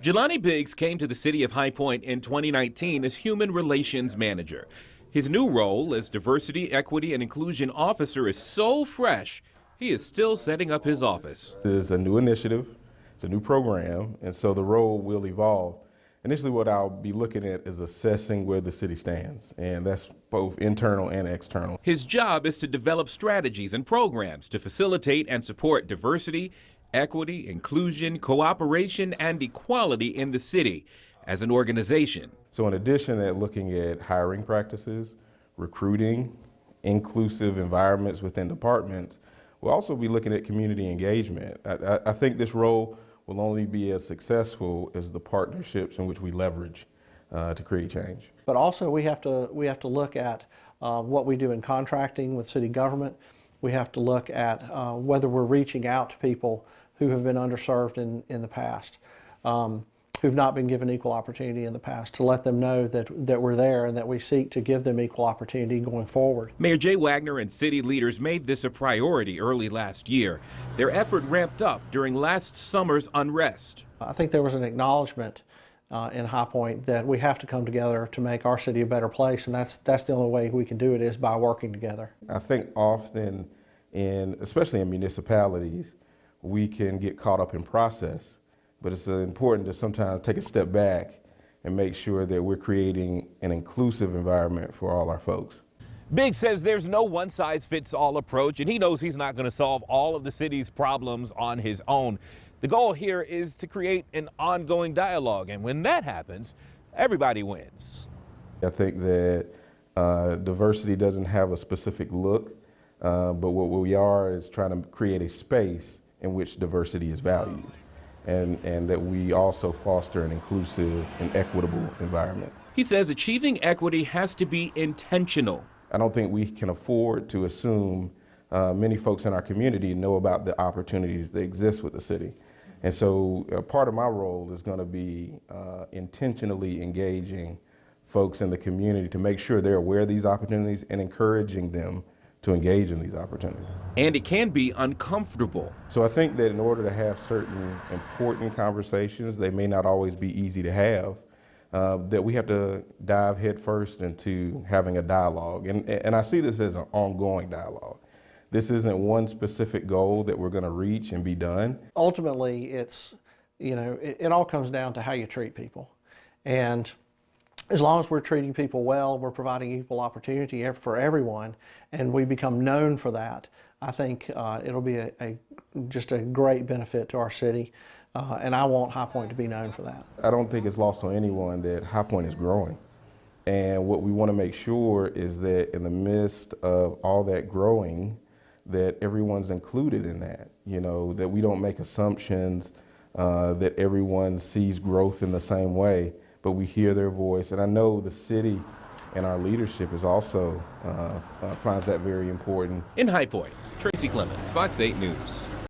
Jelani Biggs came to the city of High Point in 2019 as Human Relations Manager. His new role as Diversity, Equity, and Inclusion Officer is so fresh, he is still setting up his office. It is a new initiative, it's a new program, and so the role will evolve. Initially, what I'll be looking at is assessing where the city stands, and that's both internal and external. His job is to develop strategies and programs to facilitate and support diversity, equity, inclusion, cooperation, and equality in the city as an organization. So in addition to looking at hiring practices, recruiting, inclusive environments within departments, we'll also be looking at community engagement. I think this role will only be as successful as the partnerships in which we leverage to create change. But also we have to look at what we do in contracting with city government. We have to look at whether we're reaching out to people who have been underserved in the past, who've not been given equal opportunity in the past, to let them know that we're there and that we seek to give them equal opportunity going forward. Mayor Jay Wagner and city leaders made this a priority early last year. Their effort ramped up during last summer's unrest. I think there was an acknowledgement in High Point that we have to come together to make our city a better place, and that's the only way we can do it, is by working together. I think often, especially in municipalities, we can get caught up in process, but it's important to sometimes take a step back and make sure that we're creating an inclusive environment for all our folks. Biggs says there's no one-size-fits-all approach, and he knows he's not going to solve all of the city's problems on his own. The goal here is to create an ongoing dialogue, and when that happens, everybody wins. I think that diversity doesn't have a specific look, but what we are is trying to create a space in which diversity is valued, and that we also foster an inclusive and equitable environment. He says achieving equity has to be intentional. I don't think we can afford to assume many folks in our community know about the opportunities that exist with the city. And so part of my role is going to be intentionally engaging folks in the community to make sure they're aware of these opportunities and encouraging them to engage in these opportunities. And it can be uncomfortable. So I think that in order to have certain important conversations, they may not always be easy to have, that we have to dive headfirst into having a dialogue. And I see this as an ongoing dialogue. This isn't one specific goal that we're going to reach and be done. Ultimately, it all comes down to how you treat people. And as long as we're treating people well, we're providing equal opportunity for everyone, and we become known for that, I think it'll be just a great benefit to our city, and I want High Point to be known for that. I don't think it's lost on anyone that High Point is growing. And what we want to make sure is that in the midst of all that growing, that everyone's included in that, that we don't make assumptions that everyone sees growth in the same way, but we hear their voice. And I know the city and our leadership is also finds that very important. In High Point, Tracy Clemens, Fox 8 News.